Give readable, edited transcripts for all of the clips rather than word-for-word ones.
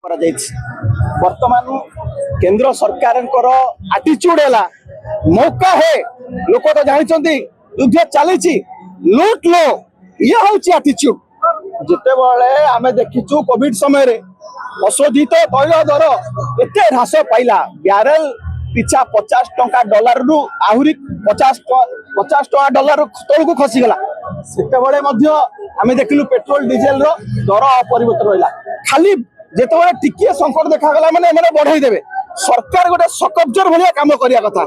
वर्तमान केंद्र सरकार आटीट्यूड है मौका है लोक तो जानते युद्ध चली लुट लो ये हूँ आटीट्यूड जिते बड़े आम देखीचु कोविड समय अशोधित तैल दर एत ह्रास पाइला ब्यारेल पिछा 50 टंका डॉलर रु आहरी 50 टंका डॉलर तौक खसीगला से आम देखिलु पेट्रोल डीजेल दर अपरिवर्तन रहा खाली जिते टिके संकट देखागला मैंने बढ़ाई देवे सरकार गोटे सकब्जर भाया कम करने कथा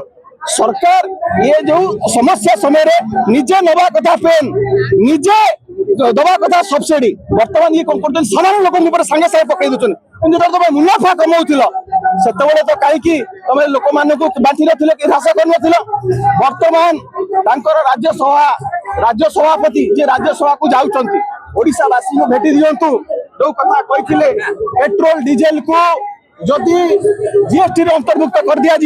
सरकार ये जो समस्या समय निजे नवा कथा पेन निजे दवा कथा सब्सिडी बर्तमान ये कौन कर साधारण लोक सांगे सांगे पकई दूसरे तुम मुनाफा कमाऊल से तो कहीं तुम लोक मान बांटी नी कि ह्रास कर बर्तमान राज्य सभापति जे राज्यसभा को जाऊँच ओडिशावासी को भेटी दिंतु जो कथा कही पेट्रोल डीजेल को जदि जीएसटी अंतर्भुक्त कर दिया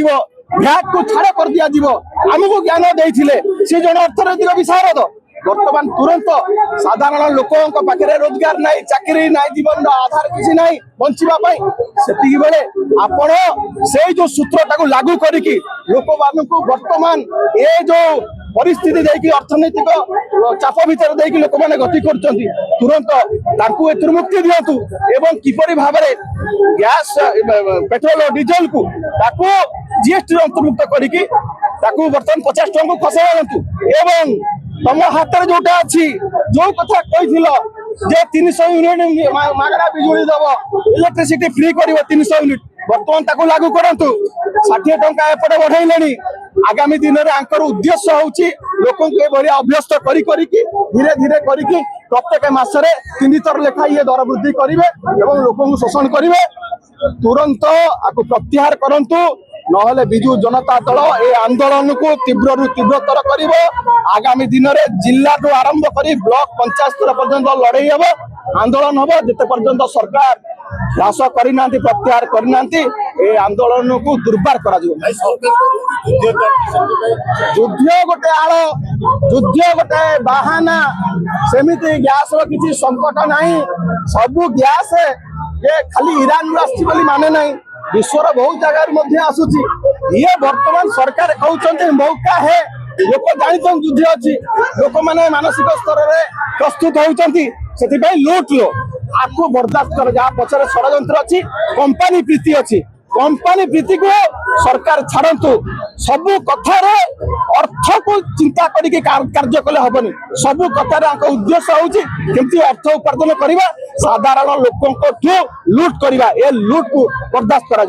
भैट को छाड़ कर दिया आमको ज्ञान देते सी जन अर्थनैतिक विशारद वर्तमान तुरंत साधारण लोकों पाखे रोजगार नहीं चाकरी नहीं जीवन आधार किसी नहीं बचापी से बेले आपण से जो सूत्र लागू करी लोक मान वर्तमान ये जो परिस्थिति देखिए अर्थनैतिक चाप भितर देखिए लोक मैंने गति कर तुरंत मुक्ति दिंतु एवं किपरि भाव में गैस पेट्रोल और डीजेल को जीएसटी अंतर्भुक्त करके बर्तमान 50 टंका को खसाइतु एवं तुम हाथ में जोटा अच्छी जो कथा कही 300 यूनिट मागଣା बिजुली दब इलेक्ट्रिसिटी फ्री कर 300 यूनिट बर्तमान लागू करूँ 60 टंका एपटे बढ़ाइले आगामी दिन में आंकर उद्देश्य होची लोकों के बड़ी अभ्यस्त करी धीरे धीरे करी प्रत्येक मासरे 3 थर लेखा ये दर वृद्धि करेंगे और लोकों को शोषण करेंगे तुरंत आपको प्रत्याहार करंतु नहले बिजु जनता दल ए आंदोलन को तीव्र तीव्रतर कर आगामी दिन में जिला ठू आरंभ कर ब्लॉक पंचायत स्तर पर्यंत लड़ाई हम आंदोलन हम जिते पर्यंत सरकार ह्रास करना प्रत्याहार करना आंदोलन को दुर्बार कर युद्ध गोटे आड़ युद्ध गोटे बाहाना सेमिति गैस किसी संकट नहीं सबू गैस ये खाली ईरान आसी माने नहीं विश्वर बहुत जगह आसूची ये वर्तमान सरकार कहते मौका है लोक जानते युद्ध अच्छी लोक मैंने मानसिक स्तर में प्रस्तुत होती लुट लो आपको बर्दाश्त कर जहाँ पचर षड्यंत्र अच्छी कंपानी प्रीति अच्छी कंपानी प्रीति को सरकार छाड़तु सबू कथार अर्थ को चिंता करके कार्य कले हेनी सबू कथार उद्देश्य होती अर्थ उपार्जन करवा साधारण लोकों लुट करवा ए लुट को बर्दाश्त करा